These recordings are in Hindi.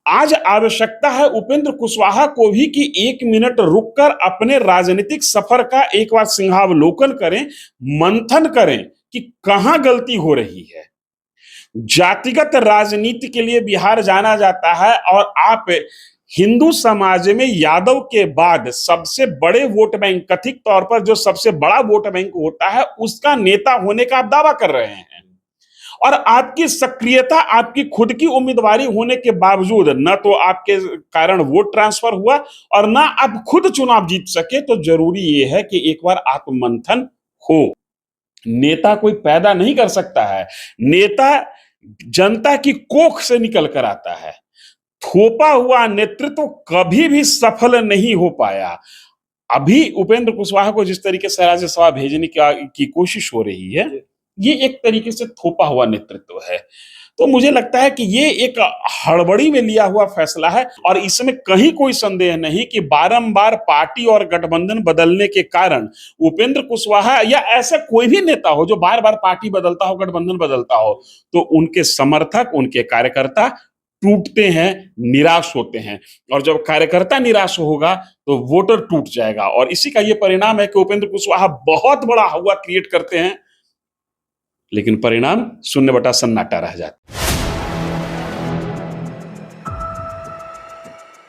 आज आवश्यकता है उपेंद्र कुशवाहा को भी कि 1 मिनट रुककर अपने राजनीतिक सफर का एक बार सिंहावलोकन करें, मंथन करें कि कहां गलती हो रही है। जातिगत राजनीति के लिए बिहार जाना जाता है और आप हिंदू समाज में यादव के बाद सबसे बड़े वोट बैंक, कथित तौर पर जो सबसे बड़ा वोट बैंक होता है, उसका नेता होने का आप दावा कर रहे हैं और आपकी सक्रियता, आपकी खुद की उम्मीदवारी होने के बावजूद न तो आपके कारण वोट ट्रांसफर हुआ और ना आप खुद चुनाव जीत सके। तो जरूरी यह है कि एक बार आत्ममंथन हो। नेता कोई पैदा नहीं कर सकता है, नेता जनता की कोख से निकल कर आता है। थोपा हुआ नेतृत्व कभी भी सफल नहीं हो पाया। अभी उपेंद्र कुशवाहा को जिस तरीके से राज्यसभा भेजने की कोशिश हो रही है, ये एक तरीके से थोपा हुआ नेतृत्व है। तो मुझे लगता है कि ये एक हड़बड़ी में लिया हुआ फैसला है और इसमें कहीं कोई संदेह नहीं कि बारंबार पार्टी और गठबंधन बदलने के कारण उपेंद्र कुशवाहा या ऐसा कोई भी नेता हो जो बार बार पार्टी बदलता हो, गठबंधन बदलता हो, तो उनके समर्थक, उनके कार्यकर्ता टूटते हैं, निराश होते हैं और जब कार्यकर्ता निराश होगा तो वोटर टूट जाएगा और इसी का ये परिणाम है कि उपेंद्र कुशवाहा बहुत बड़ा हवा क्रिएट करते हैं, लेकिन परिणाम शून्य बटा सन्नाटा रह जाता है।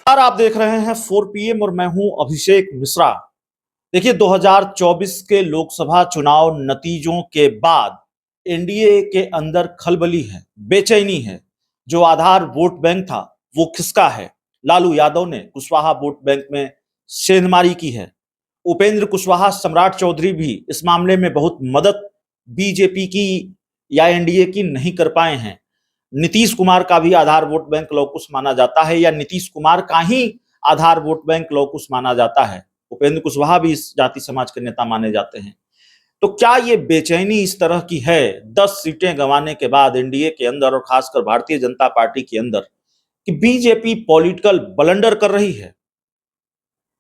और आप देख रहे हैं 4 PM और मैं हूं अभिषेक मिश्रा। देखिए, 2024 के लोकसभा चुनाव नतीजों के बाद एनडीए के अंदर खलबली है, बेचैनी है। जो आधार वोट बैंक था वो खिसका है। लालू यादव ने कुशवाहा वोट बैंक में सेंधमारी की है। उपेंद्र कुशवाहा, सम्राट चौधरी भी इस मामले में बहुत मदद बीजेपी की या एनडीए की नहीं कर पाए हैं। नीतीश कुमार का भी आधार वोट बैंक लौकुश माना जाता है या नीतीश कुमार का ही आधार वोट बैंक लौकुश माना जाता है। उपेंद्र कुशवाहा भी इस जाति समाज के नेता माने जाते हैं। तो क्या ये बेचैनी इस तरह की है 10 सीटें गंवाने के बाद एनडीए के अंदर और खासकर भारतीय जनता पार्टी के अंदर कि बीजेपी पॉलिटिकल ब्लंडर कर रही है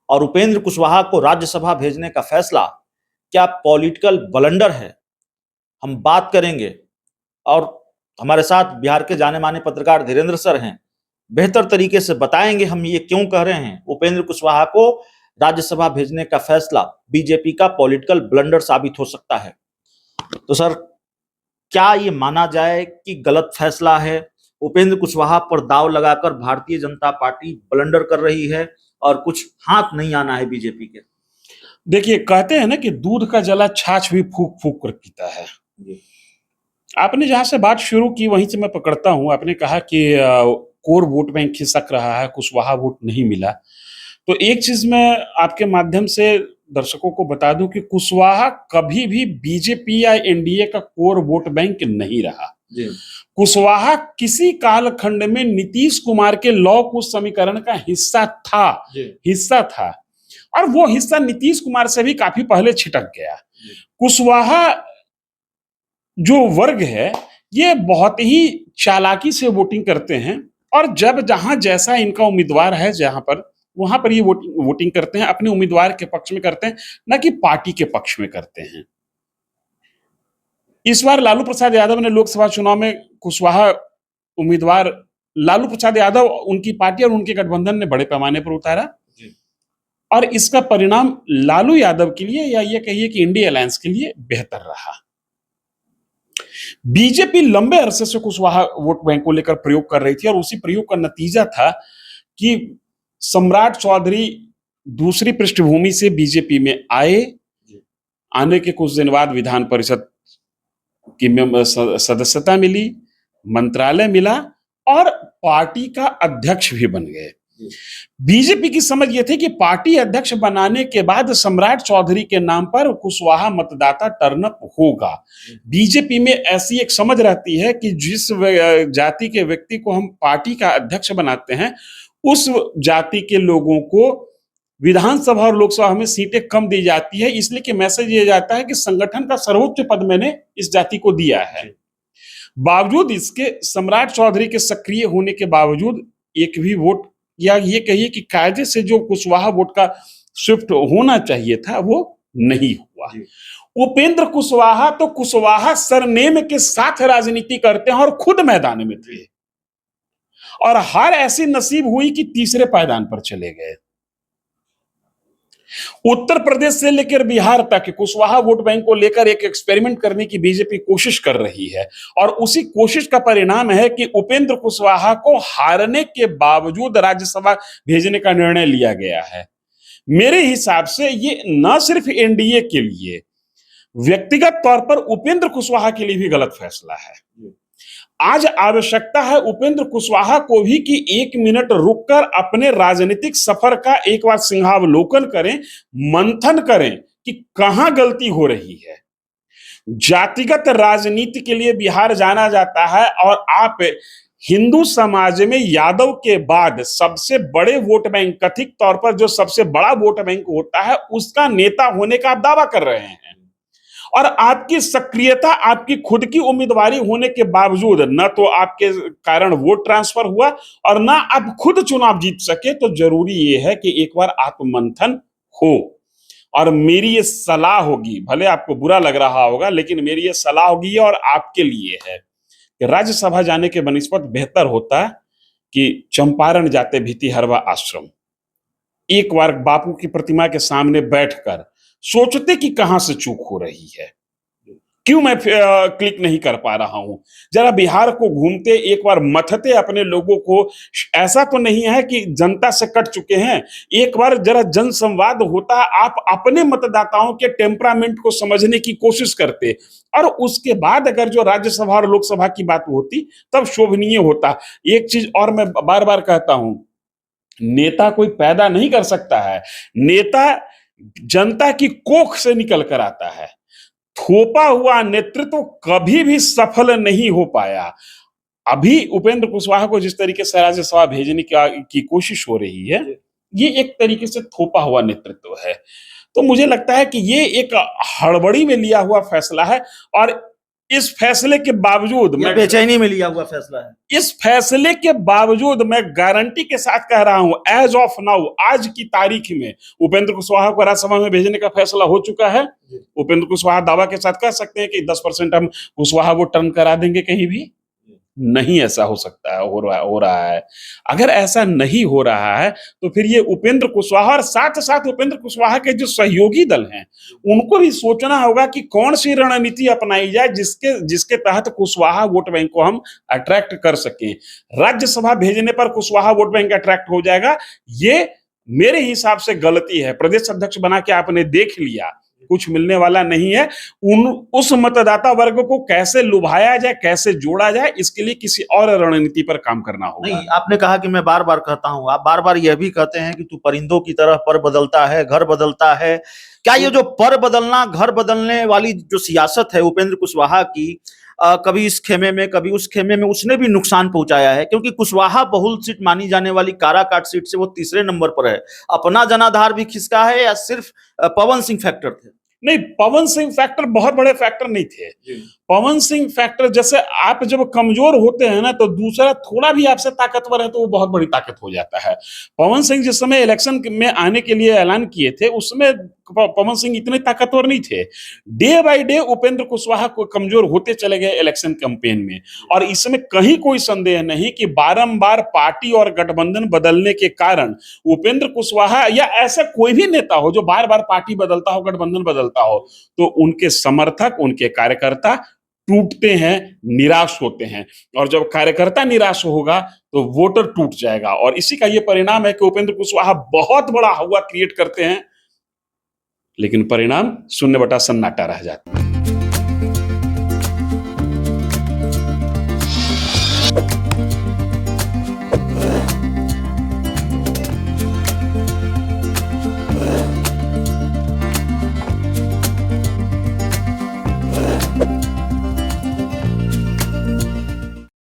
और उपेंद्र कुशवाहा को राज्यसभा भेजने का फैसला क्या पॉलिटिकल ब्लंडर है? हम बात करेंगे और हमारे साथ बिहार के जाने माने पत्रकार धीरेन्द्र सर हैं, बेहतर तरीके से बताएंगे हम ये क्यों कह रहे हैं उपेंद्र कुशवाहा को राज्यसभा भेजने का फैसला बीजेपी का पॉलिटिकल ब्लंडर साबित हो सकता है। तो सर, क्या ये माना जाए कि गलत फैसला है? उपेंद्र कुशवाहा पर दाव लगाकर भारतीय जनता पार्टी ब्लंडर कर रही है और कुछ हाथ नहीं आना है बीजेपी के। देखिए, कहते हैं ना कि दूध का जला छाछ भी फूक फूक कर पीता है। आपने जहां से बात शुरू की वहीं से मैं पकड़ता हूं। आपने कहा कि कोर वोट बैंक खिसक रहा है, कुशवाहा वोट नहीं मिला। तो एक चीज मैं आपके माध्यम से दर्शकों को बता दूं कि कुशवाहा कभी भी बीजेपी या एनडीए का कोर वोट बैंक नहीं रहा। कुशवाहा किसी कालखंड में नीतीश कुमार के लौ कुश समीकरण का हिस्सा था और वो हिस्सा नीतीश कुमार से भी काफी पहले छिटक गया। कुशवाहा जो वर्ग है ये बहुत ही चालाकी से वोटिंग करते हैं और जब जहां जैसा इनका उम्मीदवार है वहां पर ये वोटिंग करते हैं, अपने उम्मीदवार के पक्ष में करते हैं, ना कि पार्टी के पक्ष में करते हैं। इस बार लालू प्रसाद यादव ने लोकसभा चुनाव में कुशवाहा उम्मीदवार लालू प्रसाद यादव, उनकी पार्टी और उनके गठबंधन ने बड़े पैमाने पर उतारा और इसका परिणाम लालू यादव के लिए या ये कहिए कि इंडिया अलायंस के लिए बेहतर रहा। बीजेपी लंबे अरसे से कुशवाहा वोट बैंक को लेकर प्रयोग कर रही थी और उसी प्रयोग का नतीजा था कि सम्राट चौधरी दूसरी पृष्ठभूमि से बीजेपी में आने के कुछ दिन बाद विधान परिषद की सदस्यता मिली, मंत्रालय मिला और पार्टी का अध्यक्ष भी बन गए। बीजेपी की समझ यह थी कि पार्टी अध्यक्ष बनाने के बाद सम्राट चौधरी के नाम पर कुशवाहा मतदाता टर्नअप होगा। बीजेपी में ऐसी एक समझ रहती है कि जिस जाति के व्यक्ति को हम पार्टी का अध्यक्ष बनाते हैं उस जाति के लोगों को विधानसभा और लोकसभा में सीटें कम दी जाती है, इसलिए कि मैसेज ये जाता है कि संगठन का सर्वोच्च पद मैंने इस जाति को दिया है। बावजूद इसके सम्राट चौधरी के सक्रिय होने के बावजूद एक भी वोट या ये कहिए कि कायदे से जो कुशवाहा वोट का शिफ्ट होना चाहिए था वो नहीं हुआ। उपेंद्र कुशवाहा तो कुशवाहा सरनेम के साथ राजनीति करते हैं और खुद मैदान में थे और हार ऐसी नसीब हुई कि तीसरे पायदान पर चले गए। उत्तर प्रदेश से लेकर बिहार तक कुशवाहा वोट बैंक को लेकर एक एक्सपेरिमेंट करने की बीजेपी कोशिश कर रही है और उसी कोशिश का परिणाम है कि उपेंद्र कुशवाहा को हारने के बावजूद राज्यसभा भेजने का निर्णय लिया गया है। मेरे हिसाब से ये न सिर्फ एनडीए के लिए, व्यक्तिगत तौर पर उपेंद्र कुशवाहा के लिए भी गलत फैसला है। आज आवश्यकता है उपेंद्र कुशवाहा को भी कि 1 मिनट रुककर अपने राजनीतिक सफर का एक बार सिंहावलोकन करें, मंथन करें कि कहां गलती हो रही है। जातिगत राजनीति के लिए बिहार जाना जाता है और आप हिंदू समाज में यादव के बाद सबसे बड़े वोट बैंक, कथित तौर पर जो सबसे बड़ा वोट बैंक होता है, उसका नेता होने का आप दावा कर रहे हैं और आपकी सक्रियता, आपकी खुद की उम्मीदवारी होने के बावजूद न तो आपके कारण वोट ट्रांसफर हुआ और ना आप खुद चुनाव जीत सके। तो जरूरी यह है कि एक बार आत्ममंथन हो। और मेरी ये सलाह होगी, भले आपको बुरा लग रहा होगा, लेकिन मेरी ये सलाह होगी और आपके लिए है कि राज्यसभा जाने के बनिस्बत बेहतर होता कि चंपारण जाते भितिहरवा आश्रम एक बार बापू की प्रतिमा के सामने बैठकर सोचते कि कहां से चूक हो रही है, क्यों मैं क्लिक नहीं कर पा रहा हूं। जरा बिहार को घूमते, एक बार मथते अपने लोगों को। ऐसा तो नहीं है कि जनता से कट चुके हैं, एक बार जरा जनसंवाद होता, आप अपने मतदाताओं के टेम्परामेंट को समझने की कोशिश करते और उसके बाद अगर जो राज्यसभा और लोकसभा की बात होती तब शोभनीय होता। एक चीज और मैं बार बार कहता हूं, नेता कोई पैदा नहीं कर सकता है, नेता जनता की कोख से निकल कर आता है। थोपा हुआ नेतृत्व कभी भी सफल नहीं हो पाया। अभी उपेंद्र कुशवाहा को जिस तरीके से राज्यसभा भेजने की कोशिश हो रही है, ये एक तरीके से थोपा हुआ नेतृत्व है। तो मुझे लगता है कि ये एक हड़बड़ी में लिया हुआ फैसला है और इस फैसले के बावजूद मैं बेचैनी में लिया हुआ फैसला है। इस फैसले के बावजूद मैं गारंटी के साथ कह रहा हूं, एज ऑफ नाउ, आज की तारीख में उपेंद्र कुशवाहा को राज्यसभा में भेजने का फैसला हो चुका है। उपेंद्र कुशवाहा दावा के साथ कह सकते हैं कि 10% हम कुशवाहा को टर्न करा देंगे। कहीं भी नहीं ऐसा हो सकता है, हो रहा है। अगर ऐसा नहीं हो रहा है तो फिर ये उपेंद्र कुशवाहा और साथ साथ उपेंद्र कुशवाहा के जो सहयोगी दल हैं उनको भी सोचना होगा कि कौन सी रणनीति अपनाई जाए जिसके तहत कुशवाहा वोट बैंक को हम अट्रैक्ट कर सकें। राज्यसभा भेजने पर कुशवाहा वोट बैंक अट्रैक्ट हो जाएगा, ये मेरे हिसाब से गलती है। प्रदेश अध्यक्ष बना के आपने देख लिया, कुछ मिलने वाला नहीं है। उस मतदाता वर्ग को कैसे लुभाया जाए, कैसे जोड़ा जाए, इसके लिए किसी और रणनीति पर काम करना होगा। नहीं, आपने कहा कि मैं बार बार कहता हूं, आप बार बार यह भी कहते हैं कि तू परिंदों की तरह पर बदलता है, घर बदलता है। क्या ये जो पर बदलना, घर बदलने वाली जो सियासत है उपेंद्र कुशवाहा की, कभी इस खेमे में कभी उस खेमे में, उसने भी नुकसान पहुंचाया है? क्योंकि कुशवाहा बहुल सीट मानी जाने वाली काराकाट सीट से वो तीसरे नंबर पर है। अपना जनाधार भी खिसका है या सिर्फ पवन सिंह फैक्टर थे? नहीं, पवन सिंह फैक्टर बहुत बड़े फैक्टर नहीं थे। पवन सिंह फैक्टर, जैसे आप जब कमजोर होते हैं ना तो दूसरा थोड़ा भी आपसे ताकतवर है तो वो बहुत बड़ी ताकत हो जाता है। पवन सिंह जिस समय इलेक्शन में आने के लिए ऐलान किए थे उस समय पवन सिंह इतने ताकतवर नहीं थे। Day by day Upendra Kushwaha को कमजोर होते चले गए इलेक्शन कैंपेन में, और इसमें कहीं कोई संदेह नहीं कि बारंबार पार्टी और गठबंधन बदलने के कारण उपेंद्र कुशवाहा या ऐसा कोई भी नेता हो जो बार बार पार्टी बदलता हो, गठबंधन बदलता हो, तो उनके समर्थक, उनके कार्यकर्ता टूटते हैं, निराश होते हैं। और जब कार्यकर्ता निराश होगा तो वोटर टूट जाएगा, और इसी का ये परिणाम है कि उपेंद्र कुशवाहा बहुत बड़ा हवा क्रिएट करते हैं लेकिन परिणाम 0 बटा सन्नाटा रह जाता है।